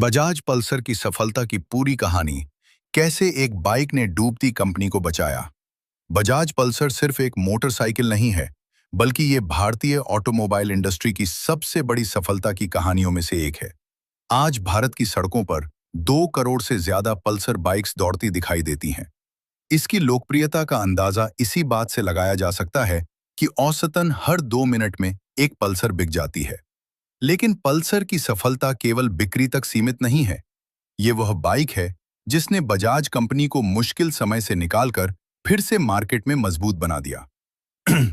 Bajaj Pulsar की सफलता की पूरी कहानी। कैसे एक बाइक ने डूबती कंपनी को बचाया। बजाज पल्सर सिर्फ एक मोटरसाइकिल नहीं है, बल्कि ये भारतीय ऑटोमोबाइल इंडस्ट्री की सबसे बड़ी सफलता की कहानियों में से एक है। आज भारत की सड़कों पर 2 करोड़ से ज्यादा पल्सर बाइक्स दौड़ती दिखाई देती हैं। इसकी लोकप्रियता का अंदाजा इसी बात से लगाया जा सकता है कि औसतन हर 2 मिनट में एक पल्सर बिक जाती है। लेकिन पल्सर की सफलता केवल बिक्री तक सीमित नहीं है। ये वह बाइक है जिसने बजाज कंपनी को मुश्किल समय से निकालकर फिर से मार्केट में मजबूत बना दिया।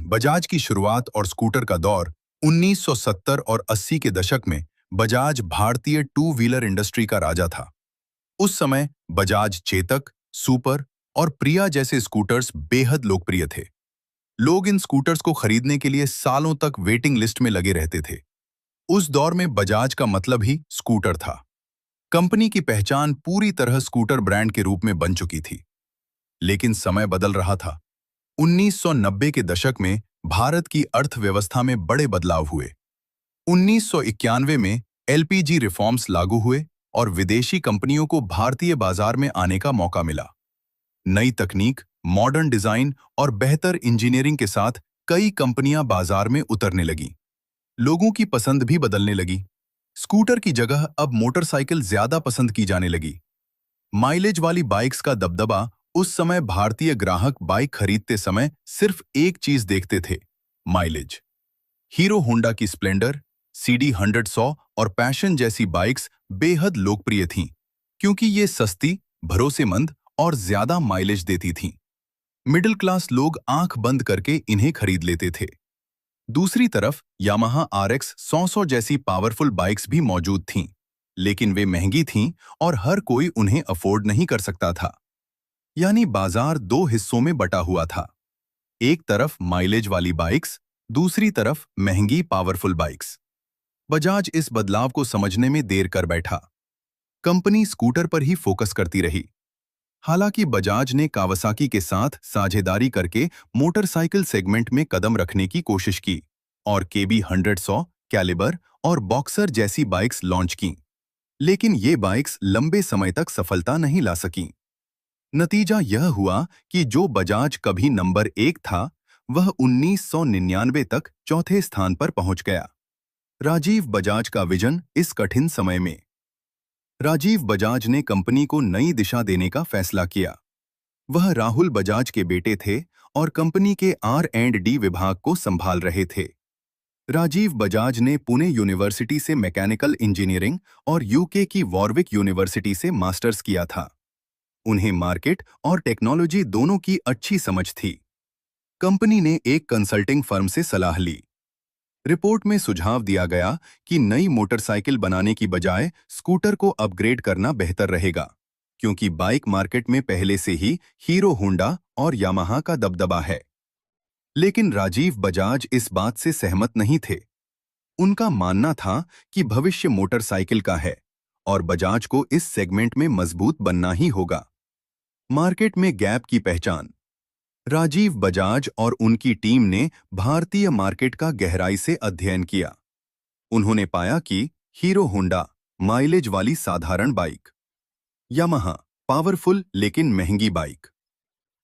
बजाज की शुरुआत और स्कूटर का दौर 1970 और 80 के दशक में बजाज भारतीय टू व्हीलर इंडस्ट्री का राजा था। उस समय बजाज चेतक, सुपर और प्रिया जैसे स्कूटर्स बेहद लोकप्रिय थे। लोग इन स्कूटर्स को खरीदने के लिए सालों तक वेटिंग लिस्ट में लगे रहते थे। उस दौर में बजाज का मतलब ही स्कूटर था। कंपनी की पहचान पूरी तरह स्कूटर ब्रांड के रूप में बन चुकी थी। लेकिन समय बदल रहा था। 1990 के दशक में भारत की अर्थव्यवस्था में बड़े बदलाव हुए। 1991 में एलपीजी रिफॉर्म्स लागू हुए और विदेशी कंपनियों को भारतीय बाजार में आने का मौका मिला। नई तकनीक, मॉडर्न डिजाइन और बेहतर इंजीनियरिंग के साथ कई कंपनियां बाजार में उतरने लगीं। लोगों की पसंद भी बदलने लगी। स्कूटर की जगह अब मोटरसाइकिल ज्यादा पसंद की जाने लगी। माइलेज वाली बाइक्स का दबदबा। उस समय भारतीय ग्राहक बाइक खरीदते समय सिर्फ एक चीज देखते थे, माइलेज। हीरो होंडा की स्प्लेंडर, सीडी 100 और पैशन जैसी बाइक्स बेहद लोकप्रिय थीं, क्योंकि ये सस्ती, भरोसेमंद और ज्यादा माइलेज देती थीं। मिडिल क्लास लोग आंख बंद करके इन्हें खरीद लेते थे। दूसरी तरफ यामाहा आरएक्स 100 जैसी पावरफुल बाइक्स भी मौजूद थीं, लेकिन वे महंगी थीं और हर कोई उन्हें अफोर्ड नहीं कर सकता था। यानी बाजार दो हिस्सों में बटा हुआ था। एक तरफ माइलेज वाली बाइक्स, दूसरी तरफ महंगी पावरफुल बाइक्स। बजाज इस बदलाव को समझने में देर कर बैठा। कंपनी स्कूटर पर ही फोकस करती रही। हालांकि बजाज ने कावासाकी के साथ साझेदारी करके मोटरसाइकिल सेगमेंट में कदम रखने की कोशिश की और केबी 100, कैलिबर और बॉक्सर जैसी बाइक्स लॉन्च की। लेकिन ये बाइक्स लंबे समय तक सफलता नहीं ला सकीं। नतीजा यह हुआ कि जो बजाज कभी नंबर 1 था, वह 1999 तक चौथे स्थान पर पहुंच गया। राजीव बजाज का विजन इस कठिन समय में। राजीव बजाज ने कंपनी को नई दिशा देने का फैसला किया। वह राहुल बजाज के बेटे थे और कंपनी के R&D विभाग को संभाल रहे थे। राजीव बजाज ने पुणे यूनिवर्सिटी से मैकेनिकल इंजीनियरिंग और यूके की वॉरविक यूनिवर्सिटी से मास्टर्स किया था। उन्हें मार्केट और टेक्नोलॉजी दोनों की अच्छी समझ थी। कंपनी ने एक कंसल्टिंग फर्म से सलाह ली। रिपोर्ट में सुझाव दिया गया कि नई मोटरसाइकिल बनाने की बजाय स्कूटर को अपग्रेड करना बेहतर रहेगा, क्योंकि बाइक मार्केट में पहले से ही हीरो होंडा और यामाहा का दबदबा है। लेकिन राजीव बजाज इस बात से सहमत नहीं थे। उनका मानना था कि भविष्य मोटरसाइकिल का है और बजाज को इस सेगमेंट में मजबूत बनना ही होगा। मार्केट में गैप की पहचान। राजीव बजाज और उनकी टीम ने भारतीय मार्केट का गहराई से अध्ययन किया। उन्होंने पाया कि हीरो होंडा माइलेज वाली साधारण बाइक, यामाहा पावरफुल लेकिन महंगी बाइक,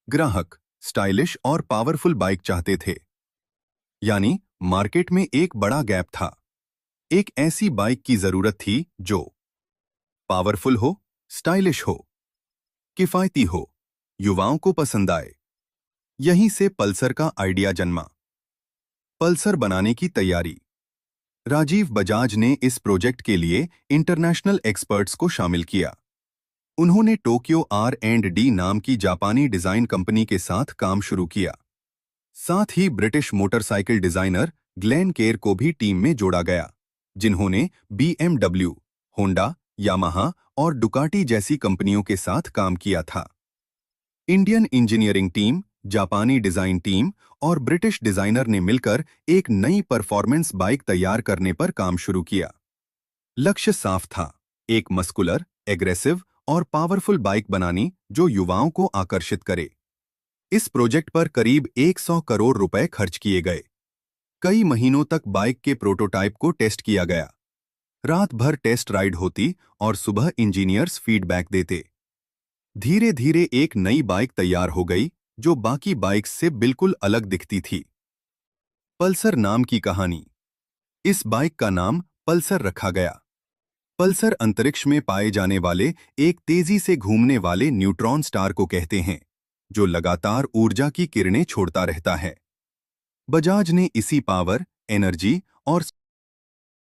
ग्राहक स्टाइलिश और पावरफुल बाइक चाहते थे। यानी मार्केट में एक बड़ा गैप था। एक ऐसी बाइक की जरूरत थी जो पावरफुल हो, स्टाइलिश हो, किफायती हो, युवाओं को पसंद आए। यहीं से पल्सर का आइडिया जन्मा। पल्सर बनाने की तैयारी। राजीव बजाज ने इस प्रोजेक्ट के लिए इंटरनेशनल एक्सपर्ट्स को शामिल किया। उन्होंने टोक्यो R&D नाम की जापानी डिजाइन कंपनी के साथ काम शुरू किया। साथ ही British motorcycle designer Glynn Kerr को भी टीम में जोड़ा गया, जिन्होंने BMW, होंडा, यामाहा और डुकाटी जैसी कंपनियों के साथ काम किया था। इंडियन इंजीनियरिंग टीम, जापानी डिजाइन टीम और ब्रिटिश डिजाइनर ने मिलकर एक नई परफॉर्मेंस बाइक तैयार करने पर काम शुरू किया। लक्ष्य साफ था, एक मस्कुलर, एग्रेसिव और पावरफुल बाइक बनानी जो युवाओं को आकर्षित करे। इस प्रोजेक्ट पर करीब 100 करोड़ रुपए खर्च किए गए। कई महीनों तक बाइक के प्रोटोटाइप को टेस्ट किया गया। रात भर टेस्ट राइड होती और सुबह इंजीनियर्स फीडबैक देते। धीरे धीरे एक नई बाइक तैयार हो गई जो बाकी बाइक्स से बिल्कुल अलग दिखती थी। पल्सर नाम की कहानी। इस बाइक का नाम पल्सर रखा गया। पल्सर अंतरिक्ष में पाए जाने वाले एक तेजी से घूमने वाले न्यूट्रॉन स्टार को कहते हैं, जो लगातार ऊर्जा की किरणें छोड़ता रहता है। बजाज ने इसी पावर, एनर्जी और